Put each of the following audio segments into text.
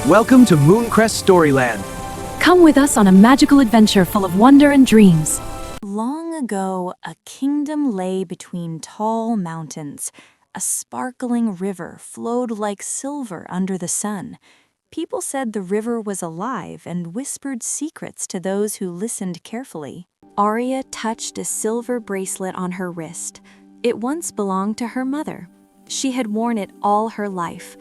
Welcome to Mooncrest Storyland. Come with us on a magical adventure full of wonder and dreams. Long ago, a kingdom lay between tall mountains. A sparkling river flowed like silver under the sun. People said the river was alive and whispered secrets to those who listened carefully. Arya touched a silver bracelet on her wrist. It once belonged to her mother. She had worn it all her life.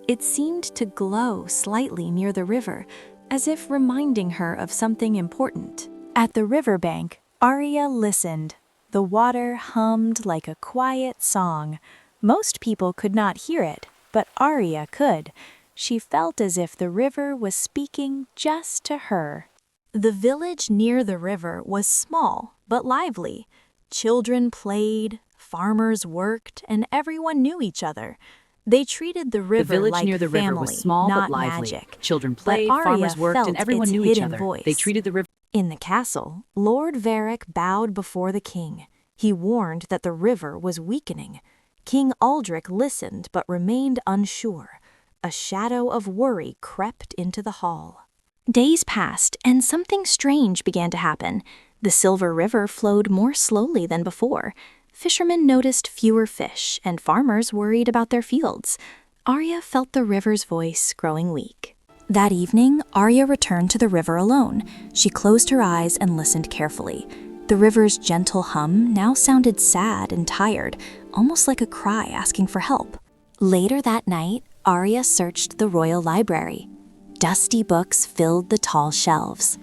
It seemed to glow slightly near the river, as if reminding her of something important. At the riverbank, Arya listened. The water hummed like a quiet song. Most people could not hear it, but Arya could. She felt as if the river was speaking just to her. The village near the river was small but lively. Children played, farmers worked, and everyone knew each other. They treated the river village like near the family, river was small not but lively. magic. Children But played, Arya farmers worked, felt and everyone its knew each hidden other. voice. They treated the river. In the castle, Lord Varic bowed before the king. He warned that the river was weakening. King Aldrich listened but remained unsure. A shadow of worry crept into the hall. Days passed, and something strange began to happen. The Silver River flowed more slowly than before. Fishermen noticed fewer fish, and farmers worried about their fields. Arya felt the river's voice growing weak. That evening, Arya returned to the river alone. She closed her eyes and listened carefully. The river's gentle hum now sounded sad and tired, almost like a cry asking for help. Later that night, Arya searched the royal library. Dusty books filled the tall shelves.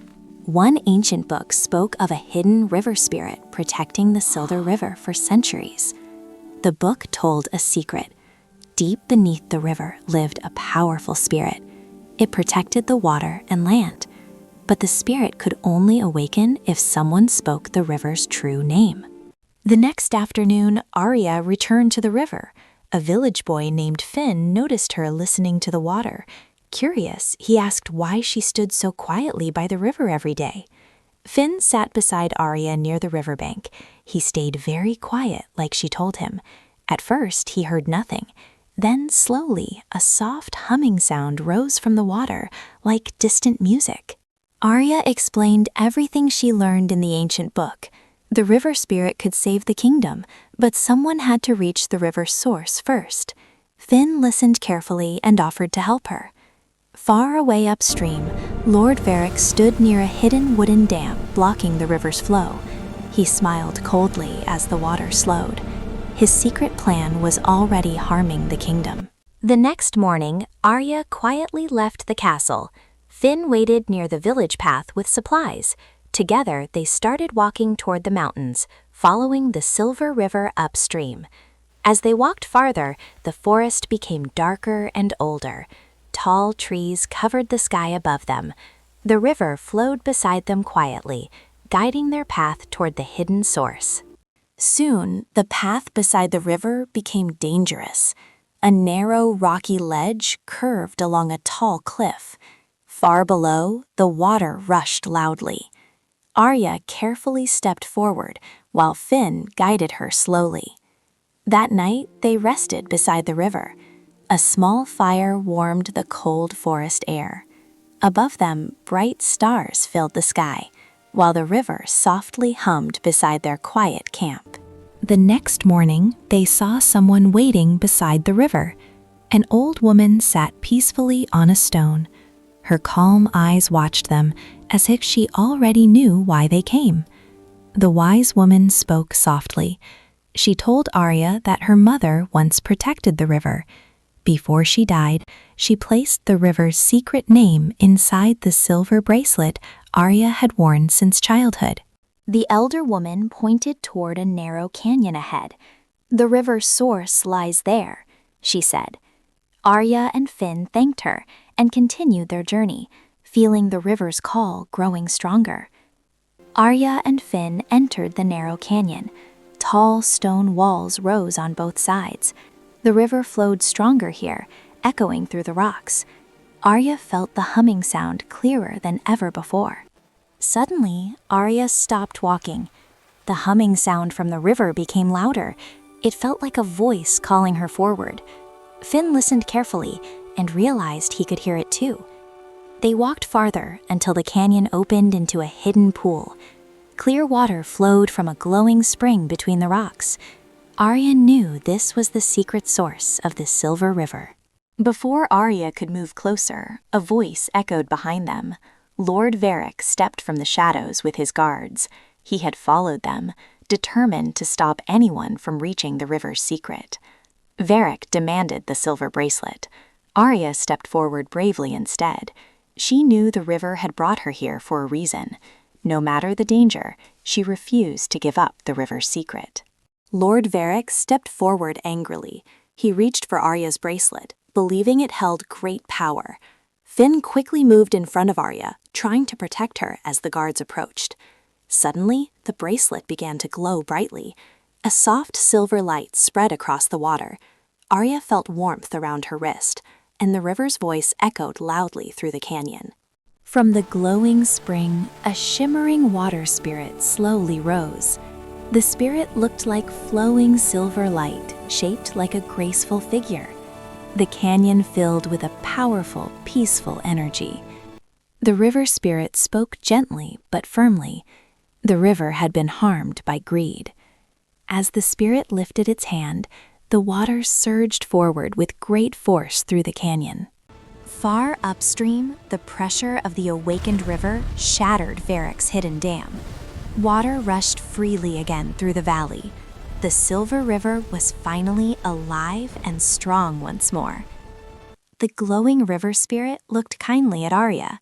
One ancient book spoke of a hidden river spirit protecting the Silver River for centuries. The book told a secret. Deep beneath the river lived a powerful spirit. It protected the water and land. But the spirit could only awaken if someone spoke the river's true name. The next afternoon, Arya returned to the river. A village boy named Finn noticed her listening to the water. Curious, he asked why she stood so quietly by the river every day. Finn sat beside Arya near the riverbank. He stayed very quiet, like she told him. At first, he heard nothing. Then, slowly, a soft humming sound rose from the water, like distant music. Arya explained everything she learned in the ancient book. The river spirit could save the kingdom, but someone had to reach the river's source first. Finn listened carefully and offered to help her. Far away upstream, Lord Varic stood near a hidden wooden dam blocking the river's flow. He smiled coldly as the water slowed. His secret plan was already harming the kingdom. The next morning, Arya quietly left the castle. Finn waited near the village path with supplies. Together, they started walking toward the mountains, following the Silver River upstream. As they walked farther, the forest became darker and older. Tall trees covered the sky above them. The river flowed beside them quietly, guiding their path toward the hidden source. Soon, the path beside the river became dangerous. A narrow, rocky ledge curved along a tall cliff. Far below, the water rushed loudly. Arya carefully stepped forward, while Finn guided her slowly. That night, they rested beside the river. A small fire warmed the cold forest air. Above them, bright stars filled the sky, while the river softly hummed beside their quiet camp. The next morning, they saw someone waiting beside the river. An old woman sat peacefully on a stone. Her calm eyes watched them, as if she already knew why they came. The wise woman spoke softly. She told Arya that her mother once protected the river. Before she died, she placed the river's secret name inside the silver bracelet Arya had worn since childhood. The elder woman pointed toward a narrow canyon ahead. "The river's source lies there," she said. Arya and Finn thanked her and continued their journey, feeling the river's call growing stronger. Arya and Finn entered the narrow canyon. Tall stone walls rose on both sides. The river flowed stronger here, echoing through the rocks. Arya felt the humming sound clearer than ever before. Suddenly, Arya stopped walking. The humming sound from the river became louder. It felt like a voice calling her forward. Finn listened carefully and realized he could hear it too. They walked farther until the canyon opened into a hidden pool. Clear water flowed from a glowing spring between the rocks. Arya knew this was the secret source of the Silver River. Before Arya could move closer, a voice echoed behind them. Lord Varic stepped from the shadows with his guards. He had followed them, determined to stop anyone from reaching the river's secret. Varic demanded the silver bracelet. Arya stepped forward bravely instead. She knew the river had brought her here for a reason. No matter the danger, she refused to give up the river's secret. Lord Varic stepped forward angrily. He reached for Arya's bracelet, believing it held great power. Finn quickly moved in front of Arya, trying to protect her as the guards approached. Suddenly, the bracelet began to glow brightly. A soft silver light spread across the water. Arya felt warmth around her wrist, and the river's voice echoed loudly through the canyon. From the glowing spring, a shimmering water spirit slowly rose. The spirit looked like flowing silver light, shaped like a graceful figure. The canyon filled with a powerful, peaceful energy. The river spirit spoke gently but firmly. The river had been harmed by greed. As the spirit lifted its hand, the water surged forward with great force through the canyon. Far upstream, the pressure of the awakened river shattered Varic's hidden dam. Water rushed freely again through the valley. The Silver River was finally alive and strong once more. The glowing river spirit looked kindly at Arya.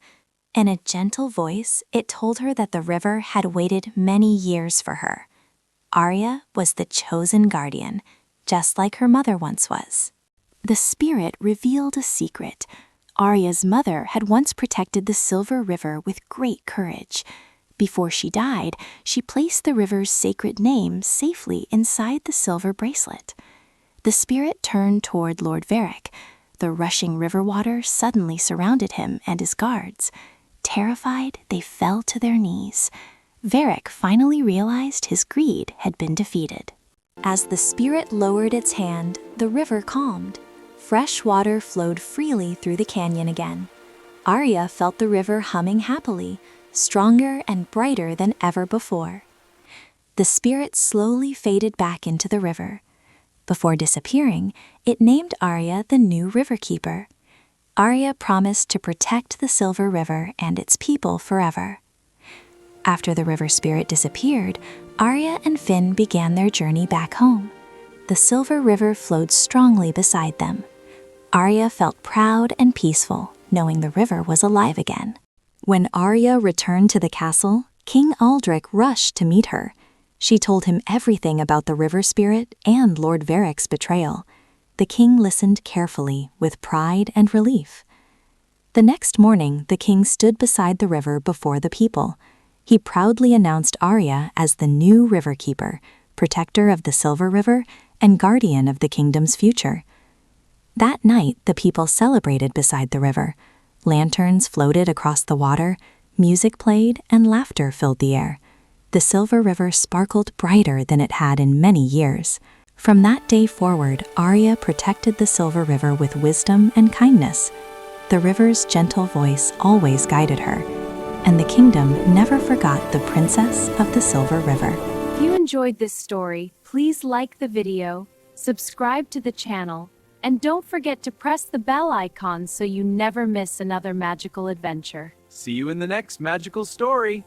In a gentle voice, it told her that the river had waited many years for her. Arya was the chosen guardian, just like her mother once was. The spirit revealed a secret. Arya's mother had once protected the Silver River with great courage. Before she died, she placed the river's sacred name safely inside the silver bracelet. The spirit turned toward Lord Varic. The rushing river water suddenly surrounded him and his guards. Terrified, they fell to their knees. Varic finally realized his greed had been defeated. As the spirit lowered its hand, the river calmed. Fresh water flowed freely through the canyon again. Arya felt the river humming happily, stronger and brighter than ever before. The spirit slowly faded back into the river. Before disappearing, it named Arya the new river keeper. Arya promised to protect the Silver River and its people forever. After the river spirit disappeared, Arya and Finn began their journey back home. The Silver River flowed strongly beside them. Arya felt proud and peaceful, knowing the river was alive again. When Arya returned to the castle, King Aldrich rushed to meet her. She told him everything about the river spirit and Lord Varic's betrayal. The king listened carefully, with pride and relief. The next morning, the king stood beside the river before the people. He proudly announced Arya as the new river keeper, protector of the Silver River and guardian of the kingdom's future. That night, the people celebrated beside the river. Lanterns floated across the water, music played, and laughter filled the air. The Silver River sparkled brighter than it had in many years. From that day forward, Arya protected the Silver River with wisdom and kindness. The river's gentle voice always guided her, and the kingdom never forgot the princess of the Silver River. If you enjoyed this story, please like the video, subscribe to the channel, and don't forget to press the bell icon so you never miss another magical adventure. See you in the next magical story.